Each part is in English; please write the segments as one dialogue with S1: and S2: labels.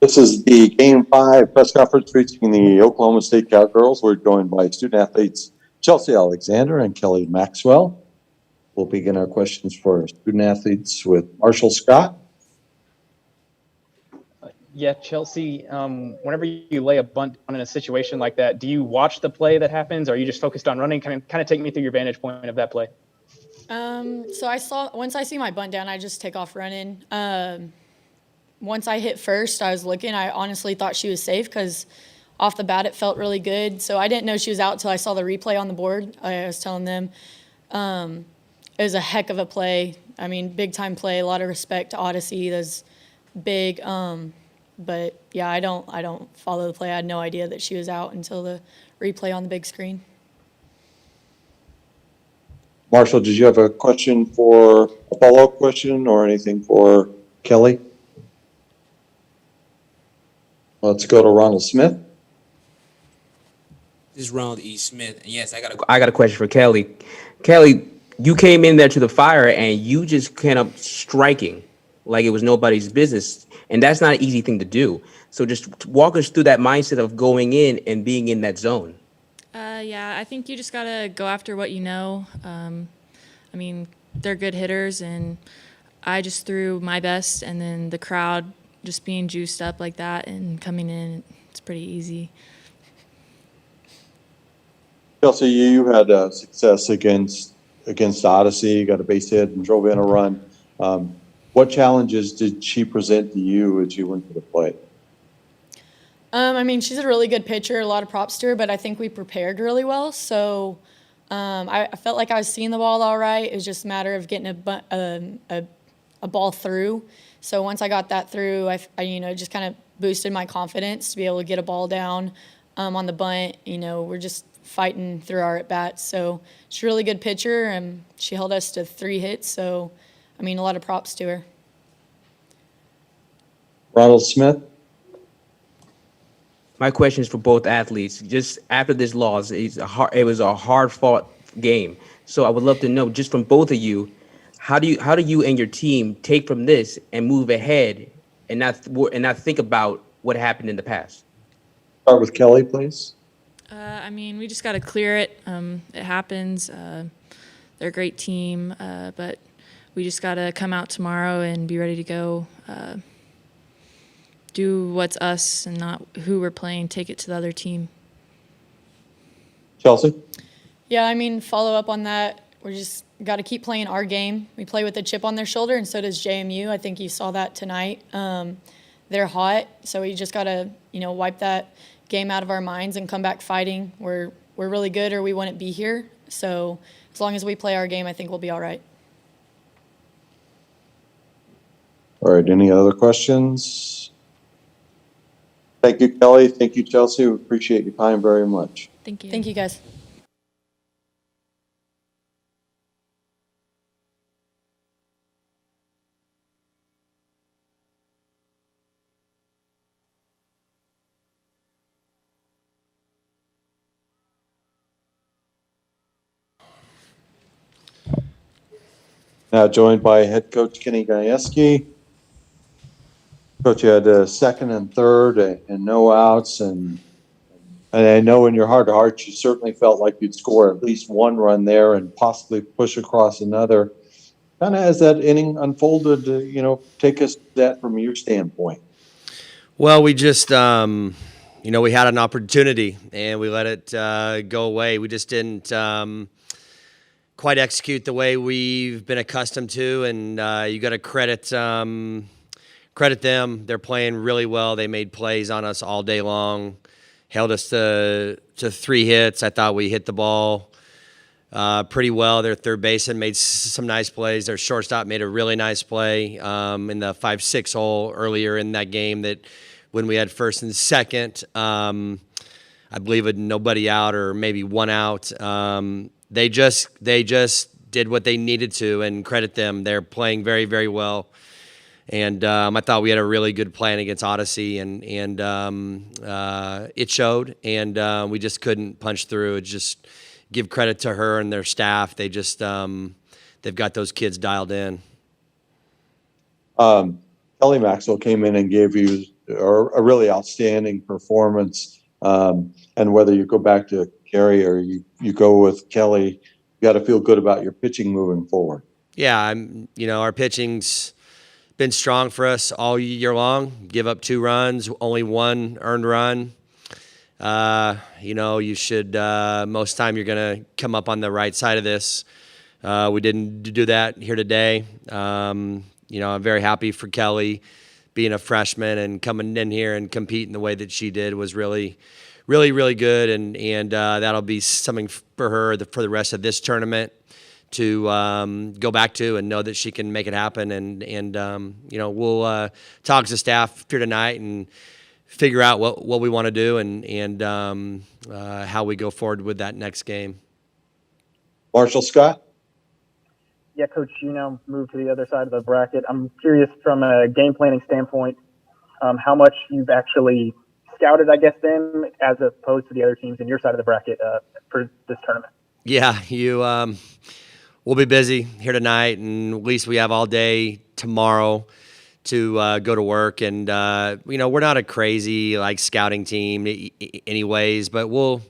S1: This is the Game 5 press conference featuring the Oklahoma State Cowgirls. We're joined by student athletes Chelsea Alexander and Kelly Maxwell. We'll begin our questions for student athletes with Marshall Scott.
S2: Yeah, Chelsea, whenever you lay a bunt in a situation like that, do you watch the play that happens, or are you just focused on running? Kind of take me through your vantage point of that play.
S3: So once I see my bunt down, I just take off running. Once I hit first, I was looking. I honestly thought she was safe because off the bat it felt really good. So I didn't know she was out until I saw the replay on the board. I was telling them it was a heck of a play. I mean, big time play. A lot of respect to Odyssey. That's big. But yeah, I don't follow the play. I had no idea that she was out until the replay on the big screen.
S1: Marshall, did you have a question for a follow-up question or anything for Kelly? Let's go to Ronald Smith.
S4: This is Ronald E. Smith. Yes, I got a question for Kelly. Kelly, you came in there to the fire and you just kind of striking like it was nobody's business, and that's not an easy thing to do. So just walk us through that mindset of going in and being in that zone.
S5: Yeah, I think you just got to go after what you know. I mean, they're good hitters, and I just threw my best, and then the crowd just being juiced up like that and coming in, it's pretty easy.
S1: Chelsea, you had success against Odyssey. You got a base hit and drove in a run. What challenges did she present to you as you went to the plate?
S3: I mean, she's a really good pitcher, a lot of props to her, but I think we prepared really well. So I felt like I was seeing the ball all right. It was just a matter of getting a ball through. So once I got that through, I just kind of boosted my confidence to be able to get a ball down on the bunt. We're just fighting through our at-bats. So she's a really good pitcher, and she held us to 3 hits. So, I mean, a lot of props to her.
S1: Ronald Smith.
S4: My question is for both athletes. Just after this loss, it was a hard-fought game. So I would love to know, just from both of you, how do you and your team take from this and move ahead and not think about what happened in the past?
S1: Start with Kelly, please.
S5: I mean, we just got to clear it. It happens. They're a great team, but we just got to come out tomorrow and be ready to go. Do what's us and not who we're playing. Take it to the other team.
S1: Chelsea?
S3: Yeah, I mean, follow up on that. We just got to keep playing our game. We play with a chip on their shoulder, and so does JMU. I think you saw that tonight. They're hot, so we just got to, wipe that game out of our minds and come back fighting. We're really good, or we wouldn't be here. So as long as we play our game, I think we'll be all right.
S1: All right, any other questions? Thank you, Kelly. Thank you, Chelsea. We appreciate your time very much.
S5: Thank you.
S3: Thank you, guys.
S1: Now joined by head coach Kenny Gajewski. Coach, you had second and third and no outs, and I know in your heart of hearts you certainly felt like you'd score at least one run there and possibly push across another. Kind of as that inning unfolded, take us to that from your standpoint.
S6: Well, we just, we had an opportunity and we let it go away. We just didn't quite execute the way we've been accustomed to, and you got to credit them. They're playing really well. They made plays on us all day long, held us to 3 hits. I thought we hit the ball pretty well. Their third baseman made some nice plays. Their shortstop made a really nice play in the 5-6 hole earlier in that game, that when we had first and second, I believe with nobody out or maybe one out. They just did what they needed to, and credit them. They're playing very, very well. And I thought we had a really good plan against Odyssey, and it showed. And we just couldn't punch through. It just give credit to her and their staff. They just they've got those kids dialed in.
S1: Kelly Maxwell came in and gave you a really outstanding performance. And whether you go back to Carrie or you go with Kelly, you got to feel good about your pitching moving forward.
S6: Yeah, our pitching's been strong for us all year long. Give up 2 runs, only 1 earned run. You should most time you're going to come up on the right side of this. We didn't do that here today. I'm very happy for Kelly being a freshman and coming in here and competing the way that she did was really, really, really good. And that'll be something for her for the rest of this tournament to go back to and know that she can make it happen. And we'll talk to staff here tonight and figure out what we want to do and how we go forward with that next game.
S1: Marshall Scott?
S2: Yeah, Coach, you now move to the other side of the bracket. I'm curious from a game planning standpoint, how much you've actually scouted, I guess, them as opposed to the other teams in your side of the bracket for this tournament.
S6: Yeah, we'll be busy here tonight, and at least we have all day tomorrow to go to work. And we're not a crazy scouting team, anyways. But we'll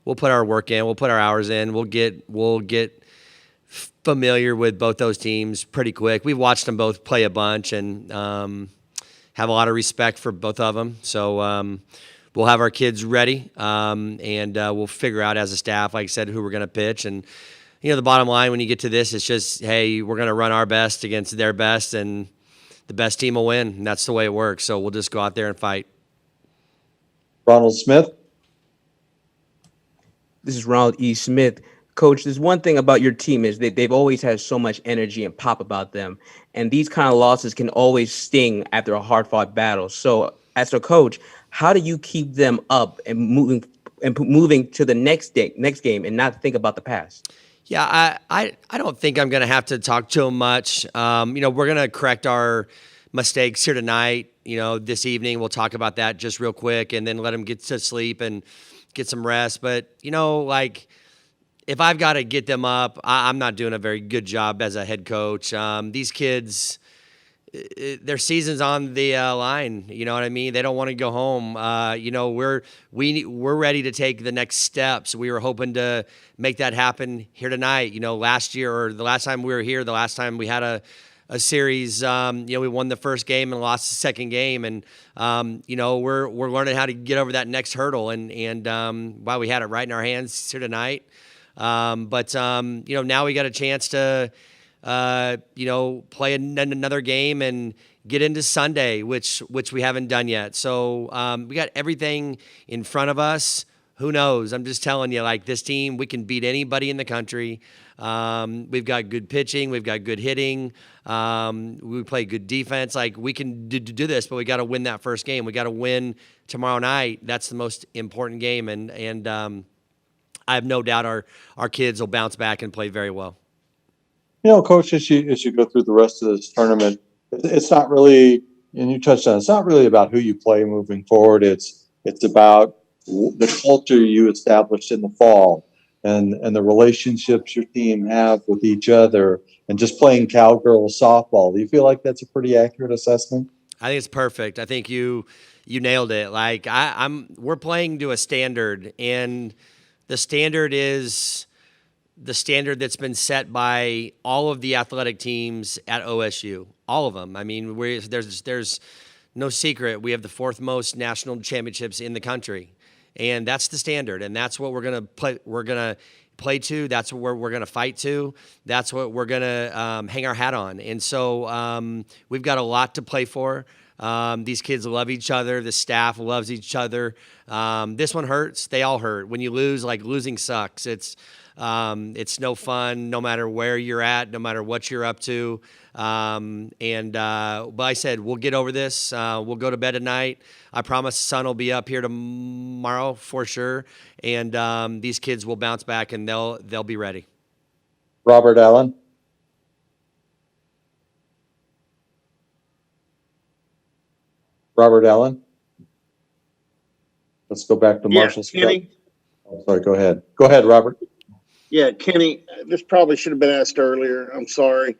S6: put our work in. We'll put our hours in. We'll get familiar with both those teams pretty quick. We've watched them both play a bunch and have a lot of respect for both of them. So we'll have our kids ready, and we'll figure out as a staff, like I said, who we're going to pitch. And the bottom line when you get to this, it's just, hey, we're going to run our best against their best, and the best team will win. And that's the way it works. So we'll just go out there and fight.
S1: Ronald Smith?
S4: This is Ronald E. Smith. Coach, there's one thing about your team is that they've always had so much energy and pop about them. And these kind of losses can always sting after a hard-fought battle. So as a coach, how do you keep them up and moving to the next game and not think about the past?
S6: Yeah, I don't think I'm going to have to talk to them much. We're going to correct our mistakes here tonight. This evening we'll talk about that just real quick and then let them get to sleep and get some rest. But, if I've got to get them up, I'm not doing a very good job as a head coach. These kids, their season's on the line. You know what I mean? They don't want to go home. We're ready to take the next steps. We were hoping to make that happen here tonight. Last year or the last time we were here, the last time we had a series, we won the first game and lost the second game, and we're learning how to get over that next hurdle. And while we had it right in our hands here tonight. But now we got a chance to, play another game and get into Sunday, which we haven't done yet. So we got everything in front of us. Who knows? I'm just telling you, this team, we can beat anybody in the country. We've got good pitching. We've got good hitting. We play good defense. We can do this, but we got to win that first game. We got to win tomorrow night. That's the most important game. And I have no doubt our kids will bounce back and play very well.
S1: Coach, as you go through the rest of this tournament, it's not really, and you touched on, it's not really about who you play moving forward. It's about the culture you established in the fall and the relationships your team have with each other and just playing cowgirl softball. Do you feel like that's a pretty accurate assessment?
S6: I think it's perfect. I think you nailed it. We're playing to a standard, and the standard is the standard that's been set by all of the athletic teams at OSU, all of them. I mean, there's no secret. We have the 4th most national championships in the country, and that's the standard, and that's what we're gonna play. We're gonna play to. That's what we're gonna fight to. That's what we're gonna hang our hat on. And so we've got a lot to play for. These kids love each other. The staff loves each other. This one hurts. They all hurt. When you lose, losing sucks. It's no fun, no matter where you're at, no matter what you're up to. But I said, we'll get over this. We'll go to bed tonight. I promise the sun will be up here tomorrow for sure. And these kids will bounce back and they'll be ready.
S1: Robert Allen. Robert Allen. Let's go back to Marshall Scott.
S7: Kenny.
S1: Oh, sorry, go ahead. Go ahead, Robert.
S7: Yeah, Kenny, this probably should have been asked earlier. I'm sorry.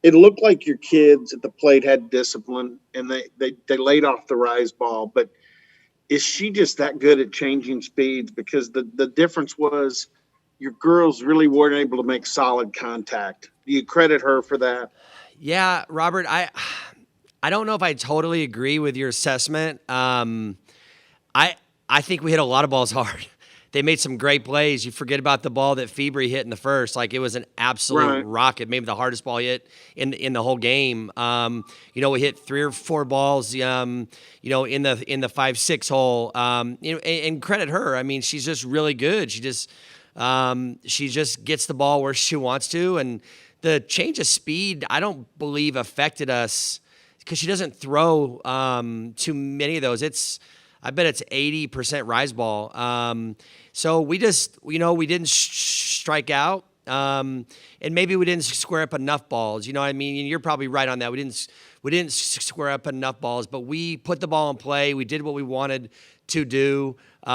S7: it looked like your kids at the plate had discipline and they laid off the rise ball, but is she just that good at changing speeds? Because the difference was your girls really weren't able to make solid contact. Do you credit her for that?
S6: Yeah, Robert, I don't know if I totally agree with your assessment. I think we hit a lot of balls hard. They made some great plays. You forget about the ball that February hit in the first. Like, it was an absolute rocket, maybe the hardest ball hit in the whole game. We hit 3 or 4 balls, in the 5-6 hole. And credit her. I mean, she's just really good. She just gets the ball where she wants to. And the change of speed, I don't believe affected us because she doesn't throw too many of those. I bet it's 80% rise ball. So we just, we didn't strike out. And maybe we didn't square up enough balls. You know what I mean? And you're probably right on that. We didn't square up enough balls, but we put the ball in play. We did what we wanted to do. We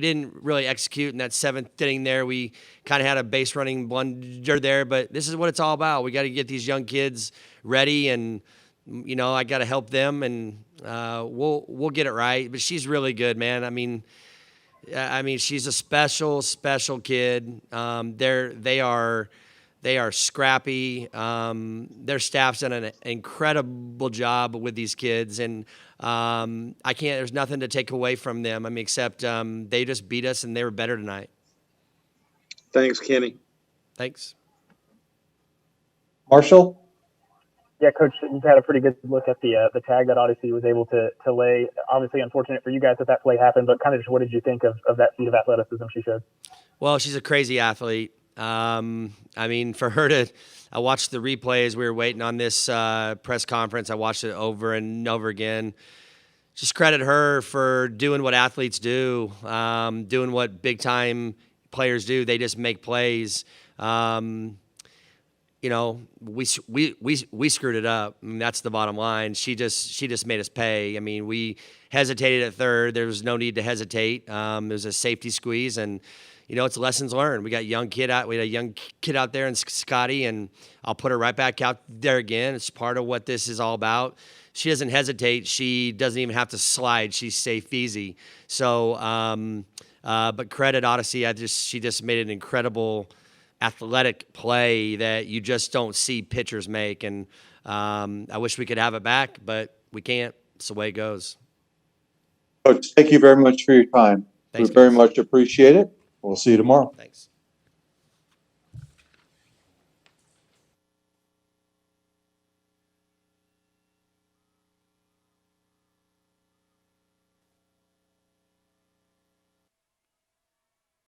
S6: didn't really execute in that 7th inning there. We kind of had a base running blunder there, but this is what it's all about. We got to get these young kids ready, and I got to help them, and we'll get it right. But she's really good, man. I mean, she's a special kid. They are scrappy. Their staff's done an incredible job with these kids, and there's nothing to take away from them. I mean, except they just beat us, and they were better tonight.
S7: Thanks, Kenny.
S6: Thanks.
S1: Marshall?
S2: Yeah, Coach, you've had a pretty good look at the tag that Odyssey was able to lay. Obviously, unfortunate for you guys that play happened, but kind of just what did you think of that feat of athleticism she showed?
S6: Well, she's a crazy athlete. For her I watched the replays. We were waiting on this press conference. I watched it over and over again. Just credit her for doing what athletes do, doing what big time players do. They just make plays. We screwed it up. I mean, that's the bottom line. She just made us pay. I mean, we hesitated at third. There was no need to hesitate. It was a safety squeeze, and it's lessons learned. We had a young kid out there, and Scotty, and I'll put her right back out there again. It's part of what this is all about. She doesn't hesitate. She doesn't even have to slide. She's safe easy. So, but credit Odyssey. She just made an incredible athletic play that you just don't see pitchers make. And I wish we could have it back, but we can't. It's the way it goes.
S1: Coach, thank you very much for your time.
S6: Thanks,
S1: we very
S6: guys.
S1: much appreciate it. We'll see you tomorrow.
S6: Thanks.